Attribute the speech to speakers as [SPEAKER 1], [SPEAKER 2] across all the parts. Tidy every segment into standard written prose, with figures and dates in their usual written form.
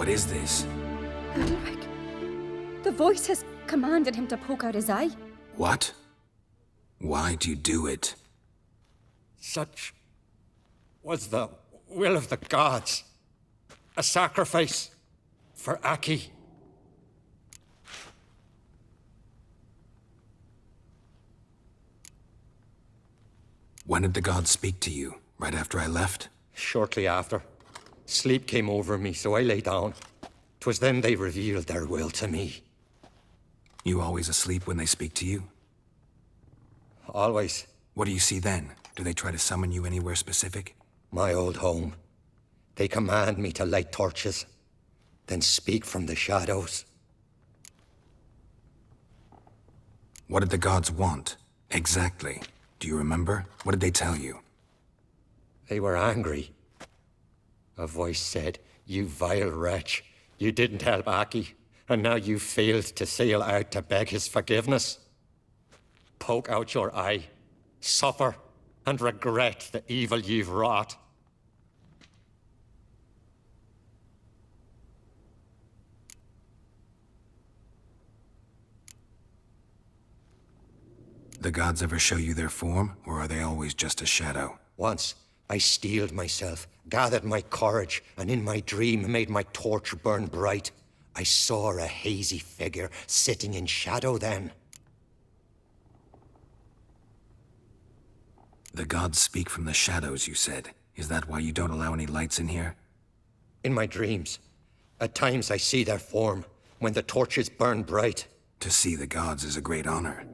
[SPEAKER 1] What is this?
[SPEAKER 2] Ulrich. The voice has commanded him to poke out his eye.
[SPEAKER 1] What? Why do you do it?
[SPEAKER 3] Such was the will of the gods. A sacrifice for Aki.
[SPEAKER 1] When did the gods speak to you? Right after I left?
[SPEAKER 3] Shortly after. Sleep came over me, so I lay down. 'Twas then they revealed their will to me.
[SPEAKER 1] You always asleep when they speak to you?
[SPEAKER 3] Always.
[SPEAKER 1] What do you see then? Do they try to summon you anywhere specific?
[SPEAKER 3] My old home. They command me to light torches, then speak from the shadows.
[SPEAKER 1] What did the gods want? Exactly. Do you remember? What did they tell you?
[SPEAKER 3] They were angry. A voice said, "You vile wretch, you didn't help Aki, and now you failed to sail out to beg his forgiveness. Poke out your eye, suffer, and regret the evil you've wrought."
[SPEAKER 1] The gods ever show you their form, or are they always just a shadow?
[SPEAKER 3] Once, I steeled myself, gathered my courage, and in my dream made my torch burn bright. I saw a hazy figure sitting in shadow then.
[SPEAKER 1] The gods speak from the shadows, you said. Is that why you don't allow any lights in here?
[SPEAKER 3] In my dreams, at times I see their form, when the torches burn bright.
[SPEAKER 1] To see the gods is a great honor.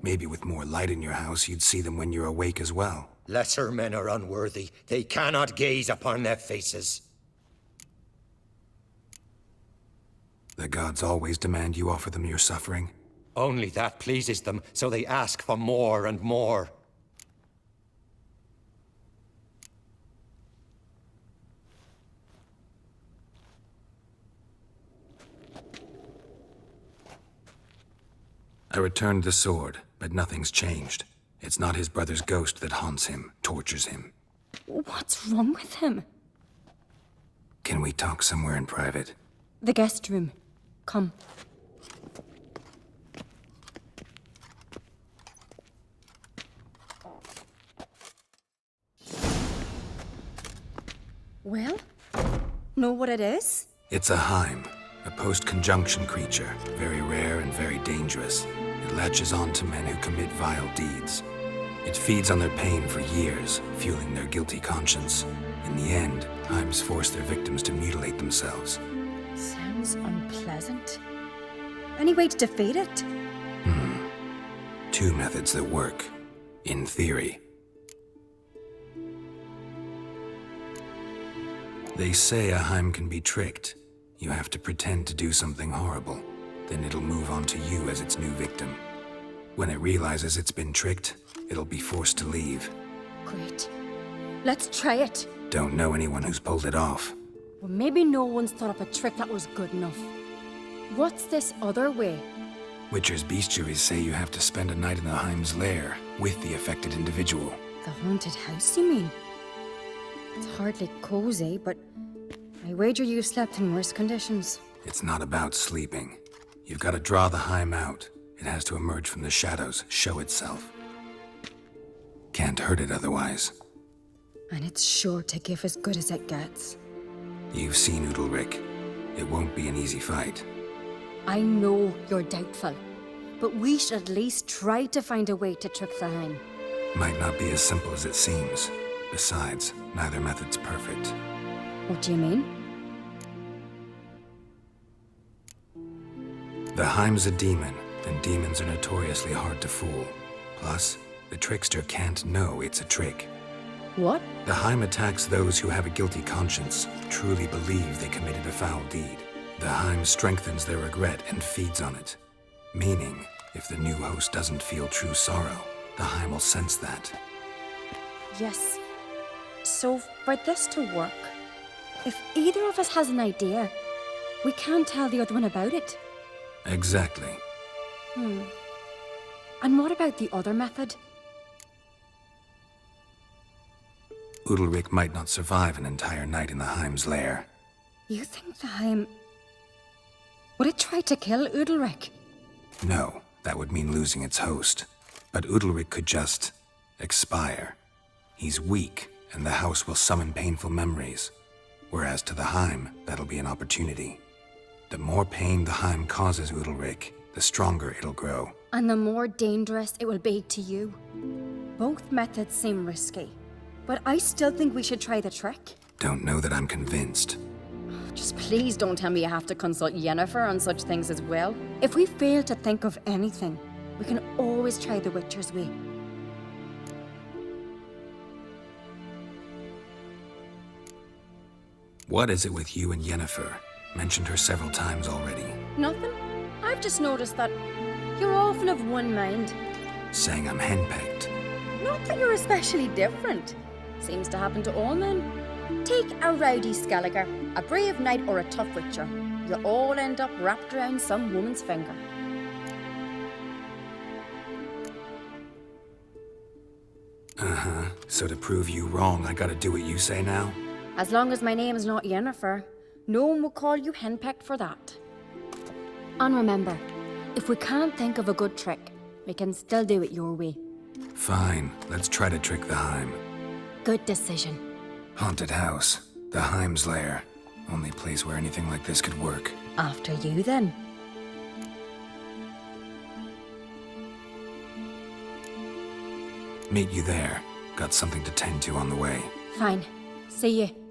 [SPEAKER 1] Maybe with more light in your house, you'd see them when you're awake as well.
[SPEAKER 3] Lesser men are unworthy. They cannot gaze upon their faces.
[SPEAKER 1] The gods always demand you offer them your suffering?
[SPEAKER 3] Only that pleases them, so they ask for more and more.
[SPEAKER 1] I returned the sword, but nothing's changed. It's not his brother's ghost that haunts him, tortures him.
[SPEAKER 2] What's wrong with him?
[SPEAKER 1] Can we talk somewhere in private?
[SPEAKER 2] The guest room. Come. Well? Know what it is?
[SPEAKER 1] It's a Heim, a post-conjunction creature, very rare and very dangerous. It latches on to men who commit vile deeds. It feeds on their pain for years, fueling their guilty conscience. In the end, Heims force their victims to mutilate themselves.
[SPEAKER 2] Sounds unpleasant. Any way to defeat it?
[SPEAKER 1] Two methods that work, in theory. They say a Heim can be tricked. You have to pretend to do something horrible. Then it'll move on to you as its new victim. When it realizes it's been tricked, it'll be forced to leave.
[SPEAKER 2] Great. Let's try it.
[SPEAKER 1] Don't know anyone who's pulled it off.
[SPEAKER 2] Well, maybe no one's thought up a trick that was good enough. What's this other way?
[SPEAKER 1] Witcher's bestiaries say you have to spend a night in the Heim's lair with the affected individual.
[SPEAKER 2] The haunted house, you mean? It's hardly cozy, but I wager you've slept in worse conditions.
[SPEAKER 1] It's not about sleeping. You've got to draw the Heim out. It has to emerge from the shadows, show itself. Can't hurt it otherwise.
[SPEAKER 2] And it's sure to give as good as it gets.
[SPEAKER 1] You've seen Udalric. It won't be an easy fight.
[SPEAKER 2] I know you're doubtful, but we should at least try to find a way to trick the Heim.
[SPEAKER 1] Might not be as simple as it seems. Besides, neither method's perfect.
[SPEAKER 2] What do you mean?
[SPEAKER 1] The Heim's a demon, and demons are notoriously hard to fool. Plus, the trickster can't know it's a trick.
[SPEAKER 2] What?
[SPEAKER 1] The Heim attacks those who have a guilty conscience, truly believe they committed a foul deed. The Heim strengthens their regret and feeds on it. Meaning, if the new host doesn't feel true sorrow, the Heim will sense that.
[SPEAKER 2] Yes. So, for this to work, if either of us has an idea, we can't tell the other one about it.
[SPEAKER 1] Exactly.
[SPEAKER 2] And what about the other method?
[SPEAKER 1] Udalric might not survive an entire night in the Heim's lair.
[SPEAKER 2] You think the Heim... Would it try to kill Udalric?
[SPEAKER 1] No, that would mean losing its host. But Udalric could just expire. He's weak, and the house will summon painful memories. Whereas to the Heim, that'll be an opportunity. The more pain the Heim causes Udalric, the stronger it'll grow.
[SPEAKER 2] And the more dangerous it will be to you. Both methods seem risky, but I still think we should try the trick.
[SPEAKER 1] Don't know that I'm convinced.
[SPEAKER 2] Just please don't tell me you have to consult Yennefer on such things as well. If we fail to think of anything, we can always try the Witcher's way.
[SPEAKER 1] What is it with you and Yennefer? Mentioned her several times already.
[SPEAKER 2] Nothing. I've just noticed that you're often of one mind.
[SPEAKER 1] Saying I'm henpecked.
[SPEAKER 2] Not that you're especially different. Seems to happen to all men. Take a rowdy Skelliger, a brave knight, or a tough witcher. You all end up wrapped around some woman's finger.
[SPEAKER 1] So to prove you wrong, I gotta do what you say now?
[SPEAKER 2] As long as my name is not Yennefer, no one will call you henpecked for that. And remember, if we can't think of a good trick, we can still do it your way.
[SPEAKER 1] Fine, let's try to trick the Heim.
[SPEAKER 2] Good decision.
[SPEAKER 1] Haunted house. The Heim's lair. Only place where anything like this could work.
[SPEAKER 2] After you, then.
[SPEAKER 1] Meet you there. Got something to tend to on the way.
[SPEAKER 2] Fine. See you.